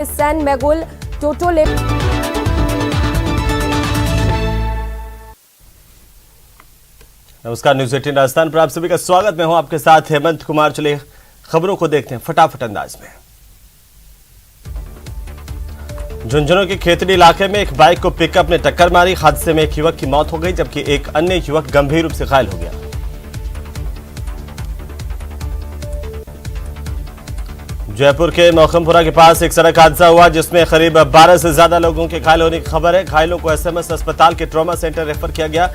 San मेगुल टोटोले। नमस्कार, news 18 Rajasthan पर आप सभी का स्वागत। मैं हूं आपके साथ हेमंत कुमार। चलिए खबरों को देखते हैं फटाफट अंदाज में। झुंझुनू के खेतड़ी इलाके में एक बाइक को पिकअप ने टक्कर मारी। हादसे में एक युवक की मौत हो गई जबकि एक अन्य युवक गंभीर रूप से घायल हो गया। जयपुर के मौखमपुरा के पास एक सड़क हादसा हुआ जिसमें करीब 12 से ज्यादा लोगों के घायल होने की खबर है। घायलों को एसएमएस अस्पताल के ट्रॉमा सेंटर रेफर किया गया।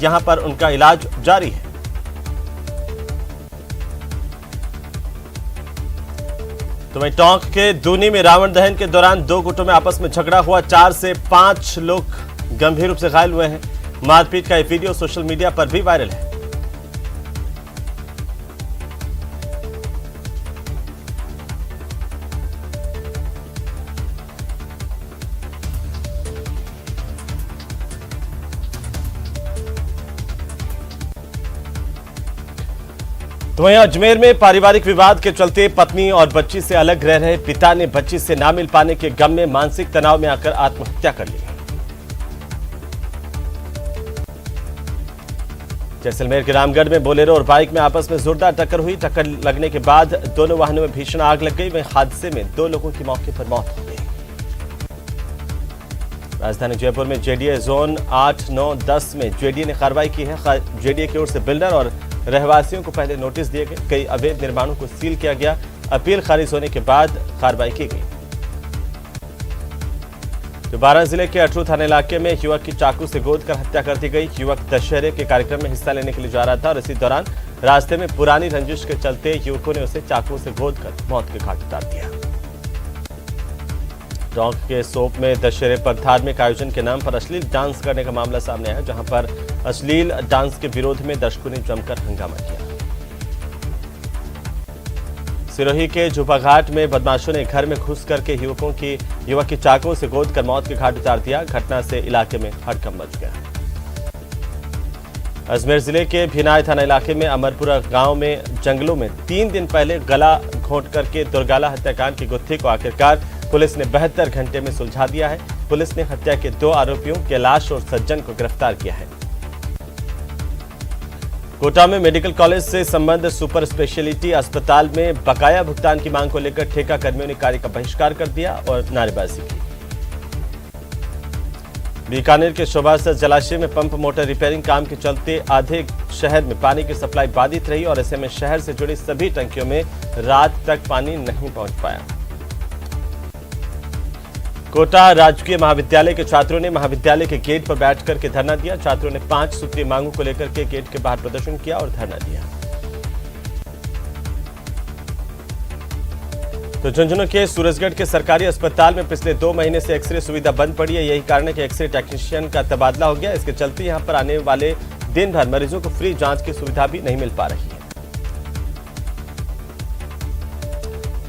यहां पर उनका इलाज जारी है। तो वहीं टोंक के दूनी में रावण दहन के दौरान दो गुटों में आपस में झगड़ा हुआ। 4 से 5 लोग गंभीर रूप से घायल हुए हैं। मारपीट का एक वीडियो सोशल मीडिया पर भी वायरल है। तो वहीं अजमेर में पारिवारिक विवाद के चलते पत्नी और बच्ची से अलग रह रहे पिता ने बच्ची से ना मिल पाने के गम में मानसिक तनाव में आकर आत्महत्या कर ली। जैसलमेर के रामगढ़ में बोलेरो और बाइक में आपस में जोरदार टक्कर हुई। टक्कर लगने के बाद दोनों वाहनों में भीषण आग लग गई। वहीं हादसे में 2 लोगों की मौके पर मौत हो गई। राजधानी जयपुर में जेडीए जोन 8, 9, 10 में जेडीए ने कार्रवाई की है। जेडीए की ओर से बिल्डर और रहवासियों को पहले नोटिस दिए गए। कई अवैध निर्माणों को सील किया गया। अपील खारिज होने के बाद कार्रवाई की गई। तो बारां जिले के अटरू थाना इलाके में युवक की चाकू से गोद कर हत्या कर दी गई। युवक दशहरे के कार्यक्रम में हिस्सा लेने के लिए जा रहा था और इसी दौरान रास्ते में पुरानी रंजिश के चलते युवकों ने उसे चाकू से गोद कर मौत के घाट उतार दिया। टोंक के सोप में दशहरे पर धार्मिक आयोजन के नाम पर अश्लील डांस करने का मामला सामने आया, जहां पर अश्लील डांस के विरोध में दर्शकों ने जमकर हंगामा किया। सिरोही के झुपाघाट में बदमाशों ने घर में घुस करके युवक की चाकू से गोद कर मौत के घाट उतार दिया। घटना से इलाके में हड़कंप मच गया। अजमेर जिले के भिनाय थाना इलाके में अमरपुरा गांव में जंगलों में 3 दिन पहले गला घोंट करके दुर्गाला हत्याकांड की गुत्थी को आखिरकार पुलिस ने 72 घंटे में सुलझा दिया है। पुलिस ने हत्या के 2 आरोपियों कैलाश और सज्जन को गिरफ्तार किया है। कोटा में मेडिकल कॉलेज से संबद्ध सुपर स्पेशलिटी अस्पताल में बकाया भुगतान की मांग को लेकर ठेका कर्मियों ने कार्य का बहिष्कार कर दिया और नारेबाजी की। बीकानेर के शोभासर जलाशय में पंप मोटर रिपेयरिंग काम के चलते आधे शहर में पानी की सप्लाई बाधित रही और ऐसे में शहर से जुड़ी सभी टंकियों में रात तक पानी नहीं पहुंच पाया। कोटा राजकीय महाविद्यालय के छात्रों ने महाविद्यालय के गेट पर बैठ करके धरना दिया। छात्रों ने 5 सूत्रीय मांगों को लेकर के गेट के बाहर प्रदर्शन किया और धरना दिया। तो झुंझुनू के सूरजगढ़ के सरकारी अस्पताल में पिछले 2 महीने से एक्सरे सुविधा बंद पड़ी है। यही कारण है कि एक्सरे टेक्नीशियन का तबादला हो गया। इसके चलते यहां पर आने वाले दिन भर मरीजों को फ्री जांच की सुविधा भी नहीं मिल पा रही है।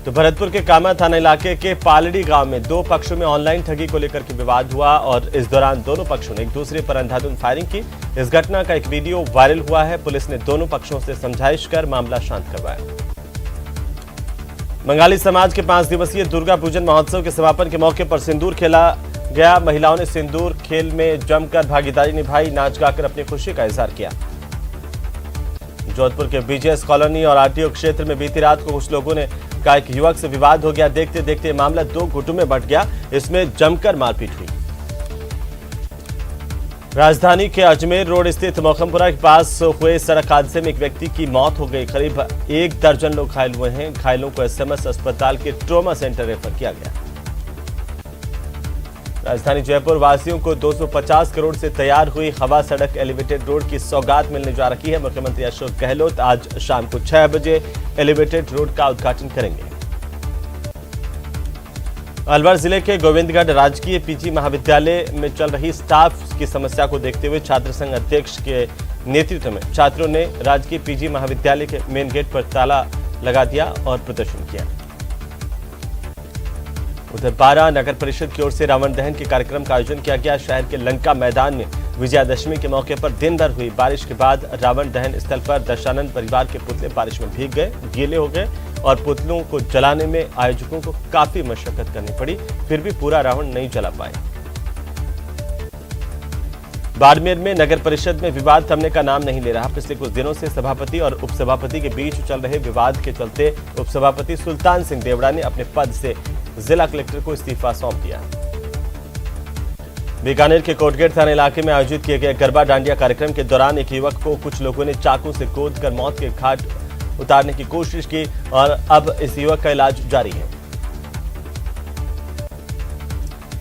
तो भरतपुर के कामा थाना इलाके के पालड़ी गांव में 2 पक्षों में ऑनलाइन ठगी को लेकर के विवाद हुआ और इस दौरान दोनों पक्षों ने एक दूसरे पर अंधाधुंध फायरिंग की। इस घटना का एक वीडियो वायरल हुआ है। पुलिस ने दोनों पक्षों से समझाइश कर मामला शांत करवाया। बंगाली समाज के 5 दिवसीय दुर्गा पूजन महोत्सव के समापन के मौके पर सिंदूर खेला गया। महिलाओं ने सिंदूर खेल में जमकर भागीदारी निभाई, नाच गाकर अपनी खुशी का इजहार किया। जोधपुर के बीजेएस कॉलोनी और आरटीओ क्षेत्र में बीती रात को कुछ लोगों ने का एक युवक से विवाद हो गया। देखते देखते मामला 2 गुटों में बंट गया। इसमें जमकर मारपीट हुई। राजधानी के अजमेर रोड स्थित मौखमपुरा के पास हुए सड़क हादसे में एक व्यक्ति की मौत हो गई। करीब 1 दर्जन लोग घायल हुए हैं। घायलों को एसएमएस अस्पताल के ट्रॉमा सेंटर रेफर किया गया। राजधानी जयपुर वासियों को 250 करोड़ से तैयार हुई हवा सड़क एलिवेटेड रोड की सौगात मिलने जा रही है। मुख्यमंत्री अशोक गहलोत आज शाम को 6 बजे एलिवेटेड रोड का उद्घाटन करेंगे। अलवर जिले के गोविंदगढ़ राजकीय पीजी महाविद्यालय में चल रही स्टाफ की समस्या को देखते हुए छात्र संघ अध्यक्ष के नेतृत्व में छात्रों ने राजकीय पीजी महाविद्यालय के मेन गेट पर ताला लगा दिया और प्रदर्शन किया। उधर 12 नगर परिषद की ओर से रावण दहन के कार्यक्रम का आयोजन किया गया। शहर के लंका मैदान में विजयादशमी के मौके पर दिन भर हुई बारिश के बाद रावण दहन स्थल पर दशानंद परिवार के पुतले बारिश में भीग गए, गीले हो गए और पुतलों को जलाने में आयोजकों को काफी मशक्कत करनी पड़ी, फिर भी पूरा रावण नहीं जला पाए। बाड़मेर में नगर परिषद में विवाद थमने का नाम नहीं ले रहा। पिछले कुछ दिनों से सभापति और उपसभापति के बीच चल रहे विवाद के चलते उपसभापति सुल्तान सिंह देवड़ा ने अपने पद से जिला कलेक्टर को इस्तीफा सौंप दिया। बीकानेर के कोटगेट थाना इलाके में आयोजित किए गए गरबा डांडिया कार्यक्रम के दौरान एक युवक को कुछ लोगों ने चाकू से गोदकर मौत के घाट उतारने की कोशिश की और अब इस युवक का इलाज जारी है।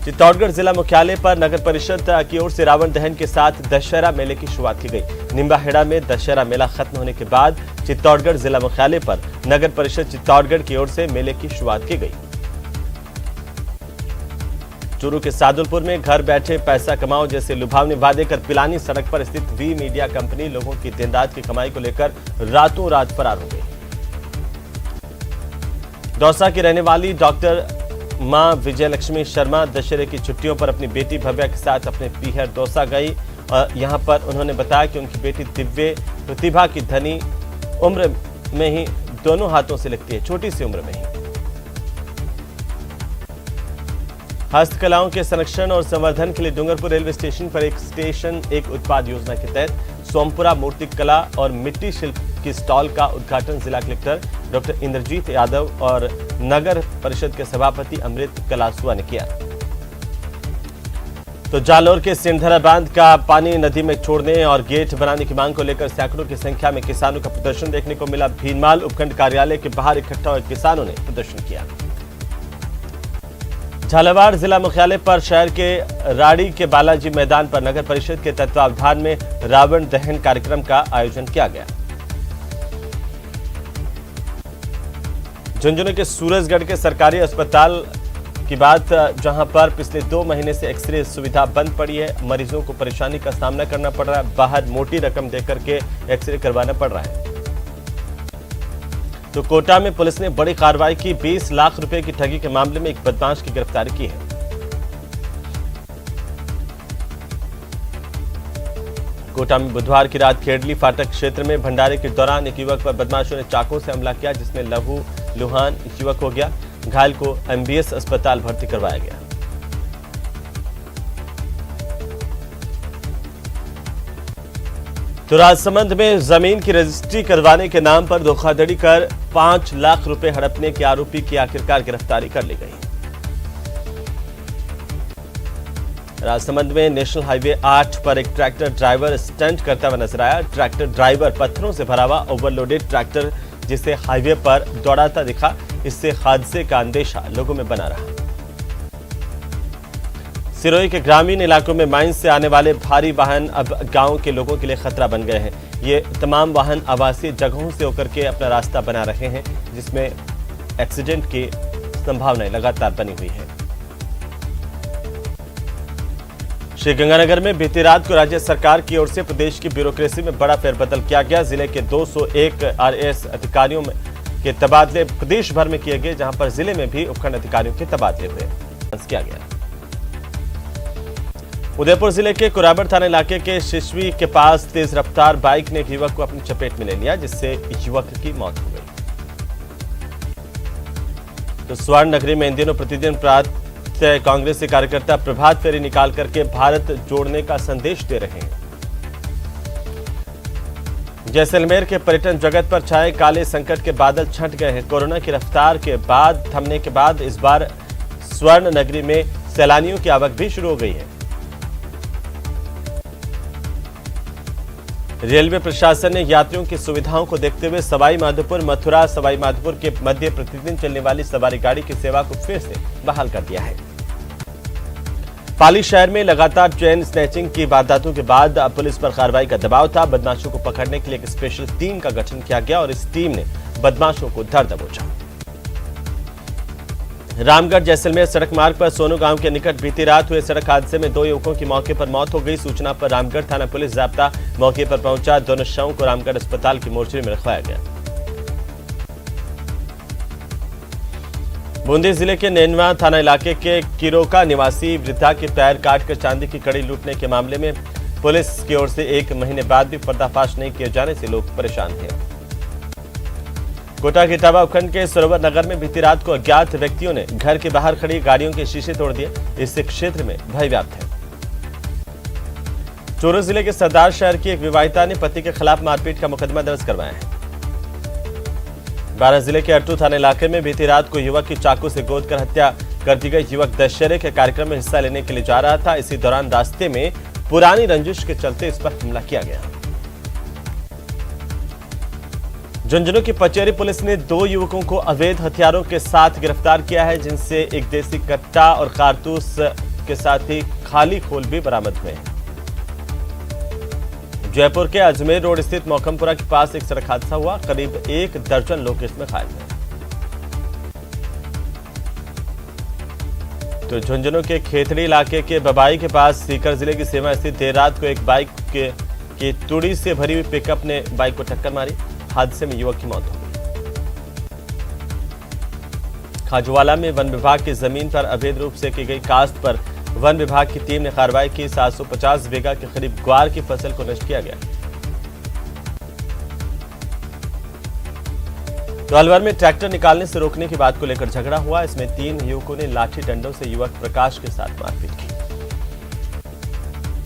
चित्तौड़गढ़ जिला मुख्यालय पर नगर परिषद की ओर से रावण दहन के साथ दशहरा मेले की शुरुआत की गई। निम्बाहेड़ा में दशहरा मेला खत्म होने के बाद चित्तौड़गढ़ जिला मुख्यालय पर नगर परिषद चित्तौड़गढ़ की ओर से मेले की शुरुआत की गई। चूरू के सादुलपुर में घर बैठे पैसा कमाओ जैसे लुभावने वादे कर पिलानी सड़क पर स्थित वी मीडिया कंपनी लोगों की दिन रात की कमाई को लेकर रातों रात फरार हो गई। दौसा की रहने वाली डॉक्टर मां विजयलक्ष्मी शर्मा दशहरे की छुट्टियों पर अपनी बेटी भव्या के साथ अपने पीहर दौसा गई और यहां पर उन्होंने बताया कि उनकी बेटी दिव्य प्रतिभा की धनी उम्र में ही दोनों हाथों से लिखती है, छोटी सी उम्र में ही। हस्तकलाओं के संरक्षण और संवर्धन के लिए डूंगरपुर रेलवे स्टेशन पर एक उत्पाद योजना के तहत सोमपुरा मूर्ति कला और मिट्टी शिल्प की स्टॉल का उद्घाटन जिला कलेक्टर डॉक्टर इंद्रजीत यादव और नगर परिषद के सभापति अमृत कलासुआ ने किया। तो जालौर के सिंधरा बांध का पानी नदी में छोड़ने और गेट बनाने की मांग को लेकर सैकड़ों की संख्या में किसानों का प्रदर्शन देखने को मिला। भीनमाल उपखंड कार्यालय के बाहर इकट्ठा हुए किसानों ने प्रदर्शन किया। झालावाड़ जिला मुख्यालय पर शहर के राड़ी के बालाजी मैदान पर नगर परिषद के तत्वावधान में रावण दहन कार्यक्रम का आयोजन किया गया। झुंझुनू के सूरजगढ़ के सरकारी अस्पताल की बात, जहां पर पिछले 2 महीने से एक्सरे सुविधा बंद पड़ी है। मरीजों को परेशानी का सामना करना पड़ रहा है, बाहर मोटी रकम देकर के एक्सरे करवाना पड़ रहा है। तो कोटा में पुलिस ने बड़ी कार्रवाई की। 20 लाख रुपए की ठगी के मामले में एक बदमाश की गिरफ्तारी की है। कोटा में बुधवार की रात खेड़ली फाटक क्षेत्र में भंडारे के दौरान एक युवक पर बदमाशों ने चाकू से हमला किया, जिसमें लहू लुहान युवक हो गया। घायल को एमबीएस अस्पताल भर्ती करवाया गया। तो राजसमंद में जमीन की रजिस्ट्री करवाने के नाम पर धोखाधड़ी कर 5 लाख रुपए हड़पने के आरोपी की आखिरकार गिरफ्तारी कर ली गई। राजसमंद में नेशनल हाईवे 8 पर एक ट्रैक्टर ड्राइवर स्टंट करता हुआ नजर आया। ट्रैक्टर ड्राइवर पत्थरों से भरा हुआ ओवरलोडेड ट्रैक्टर जिसे हाईवे पर दौड़ाता दिखा। इससे हादसे का अंदेशा लोगों में बना रहा। सिरोही के ग्रामीण इलाकों में माइंस से आने वाले भारी वाहन अब गांव के लोगों के लिए खतरा बन गए हैं। ये तमाम वाहन आवासीय जगहों से होकर के अपना रास्ता बना रहे हैं, जिसमें एक्सीडेंट की संभावनाएं लगातार बनी हुई है। श्रीगंगानगर में बीती रात को राज्य सरकार की ओर से प्रदेश की ब्यूरोक्रेसी में बड़ा फेरबदल किया गया। जिले के 201 आरएएस अधिकारियों के तबादले प्रदेश भर में किए गए, जहां पर जिले में भी उपखंड अधिकारियों के तबादले हुए किया गया। उदयपुर जिले के कुराबड़ थाना इलाके के शिशवी के पास तेज रफ्तार बाइक ने एक युवक को अपनी चपेट में ले लिया, जिससे युवक की मौत हो गई। तो स्वर्ण नगरी में इन दिनों प्रतिदिन प्रातः कांग्रेसी कार्यकर्ता प्रभात फेरी निकाल करके भारत जोड़ने का संदेश दे रहे हैं। जैसलमेर के पर्यटन जगत पर छाए काले संकट के बादल छंट गए हैं। कोरोना की रफ्तार के बाद थमने के बाद इस बार स्वर्ण नगरी में सैलानियों की आवक भी शुरू हो गई है। रेलवे प्रशासन ने यात्रियों की सुविधाओं को देखते हुए सवाई माधोपुर मथुरा सवाई माधोपुर के मध्य प्रतिदिन चलने वाली सवारी गाड़ी की सेवा को फिर से बहाल कर दिया है। पाली शहर में लगातार चेन स्नैचिंग की वारदातों के बाद पुलिस पर कार्रवाई का दबाव था। बदमाशों को पकड़ने के लिए एक स्पेशल टीम का गठन किया गया और इस टीम ने बदमाशों को धर दबोचा। रामगढ़ जैसलमेर सड़क मार्ग पर सोनू गांव के निकट बीती रात हुए सड़क हादसे में 2 युवकों की मौके पर मौत हो गई। सूचना पर रामगढ़ थाना पुलिस जाब्ता मौके पर पहुंचा। दोनों शवों को रामगढ़ अस्पताल की मोर्चरी में रखवाया गया। बूंदी जिले के नैनवा थाना इलाके के किरोका निवासी वृद्धा के पैर काटकर चांदी की कड़ी लूटने के मामले में पुलिस की ओर से 1 महीने बाद भी पर्दाफाश नहीं किए जाने से लोग परेशान हैं। कोटा के इटावा उपखंड के सरोवर नगर में बीती रात को अज्ञात व्यक्तियों ने घर के बाहर खड़ी गाड़ियों के शीशे तोड़ दिए। इससे क्षेत्र में भय व्याप्त है। चूरू जिले के सरदार शहर की एक विवाहिता ने पति के खिलाफ मारपीट का मुकदमा दर्ज करवाया है। बारां जिले के अट्टू थाना इलाके में बीती रात को युवक की चाकू से गोद कर हत्या कर दी गई। युवक दशहरे के कार्यक्रम में हिस्सा लेने के लिए जा रहा था। इसी दौरान रास्ते में पुरानी रंजिश के चलते इस पर हमला किया गया। झुंझुनू की पचेरी पुलिस ने 2 युवकों को अवैध हथियारों के साथ गिरफ्तार किया है, जिनसे एक देसी कट्टा और कारतूस के साथ ही खाली खोल भी बरामद हुए हैं। जयपुर के अजमेर रोड स्थित मौकमपुरा के पास एक सड़क हादसा हुआ। करीब 1 दर्जन लोग इसमें घायल हुए। तो झुंझुनू के खेतड़ी इलाके के बबाई के पास सीकर जिले की सीमा स्थित देर रात को एक बाइक की तुड़ी से भरी हुई पिकअप ने बाइक को टक्कर मारी। हादसे में युवक की मौत हो गई। खाजुवाला में वन विभाग की जमीन पर अवैध रूप से की गई काश्त पर वन विभाग की टीम ने कार्रवाई की। 750 बीघा के करीब ग्वार की फसल को नष्ट किया गया। तो अलवर में ट्रैक्टर निकालने से रोकने की बात को लेकर झगड़ा हुआ। इसमें 3 युवकों ने लाठी डंडों से युवक प्रकाश के साथ मारपीट की।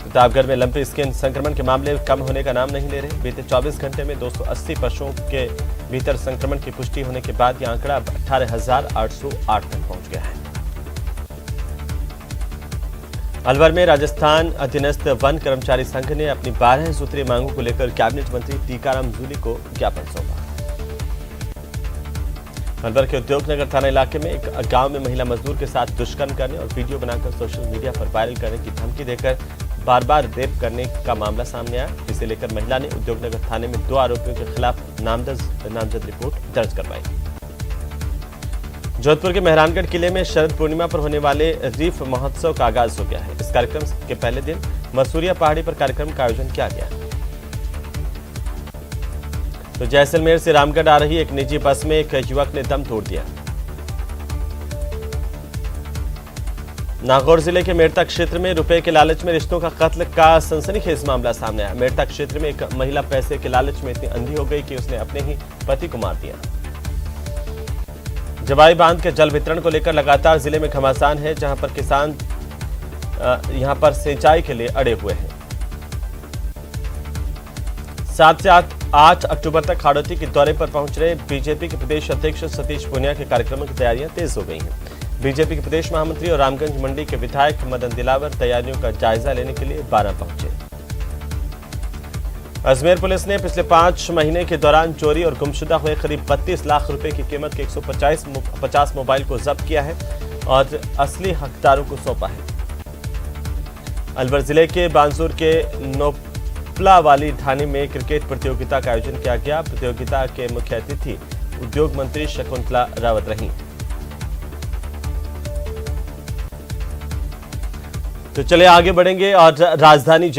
प्रतापगढ़ में लंपी स्किन संक्रमण के मामले कम होने का नाम नहीं ले रहे। बीते 24 घंटे में 280 पशुओं के भीतर संक्रमण की पुष्टि होने के बाद यह आंकड़ा 18,808 तक पहुंच गया है। अलवर में राजस्थान अधीनस्थ वन कर्मचारी संघ ने अपनी 12 सूत्रीय मांगों को लेकर कैबिनेट मंत्री टीकाराम जूली को ज्ञापन सौंपा। अलवर के उद्योगनगर थाना इलाके में एक गांव में महिला मजदूर के साथ दुष्कर्म करने और वीडियो बनाकर सोशल मीडिया पर वायरल करने की धमकी देकर बार-बार रेप करने का मामला सामने आया। इसे लेकर महिला ने उद्योगनगर थाने में 2 आरोपियों के खिलाफ नामजद रिपोर्ट दर्ज करवाई। जोधपुर के मेहरानगढ़ किले में शरद पूर्णिमा पर होने वाले रीफ महोत्सव का आगाज हो गया है। इस कार्यक्रम के पहले दिन मसूरिया पहाड़ी पर कार्यक्रम का आयोजन किया गया। तो जैसलमेर से रामगढ़ आ रही एक निजी बस में एक युवक ने दम तोड़ दिया। नागौर जिले के मेड़ता क्षेत्र में रुपए के लालच में रिश्तों का कत्ल का सनसनीखेज मामला सामने आया। मेड़ता क्षेत्र में एक महिला पैसे के लालच में इतनी अंधी हो गई कि उसने अपने ही पति को मार दिया। जवाई बांध के जल वितरण को लेकर लगातार जिले में घमासान है, जहां पर किसान यहां पर सिंचाई के लिए अड़े हुए हैं। 7 से 8 अक्टूबर तक हाड़ौती के दौरे पर पहुंच रहे बीजेपी के प्रदेश अध्यक्ष सतीश पूनिया के कार्यक्रमों की तैयारियां तेज हो गई हैं। बीजेपी के प्रदेश महामंत्री और रामगंज मंडी के विधायक मदन दिलावर तैयारियों का जायजा लेने के लिए बारां पहुंचे। अजमेर पुलिस ने पिछले 5 महीने के दौरान चोरी और गुमशुदा हुए करीब 32 लाख रुपए की कीमत के 150 मोबाइल को जब्त किया है और असली हकदारों को सौंपा है। अलवर जिले के बांसुर के नोपला वाली ढाणी में क्रिकेट प्रतियोगिता का आयोजन किया गया। प्रतियोगिता के मुख्य अतिथि उद्योग मंत्री शकुंतला रावत रहीं। तो चले आगे बढ़ेंगे और राजधानी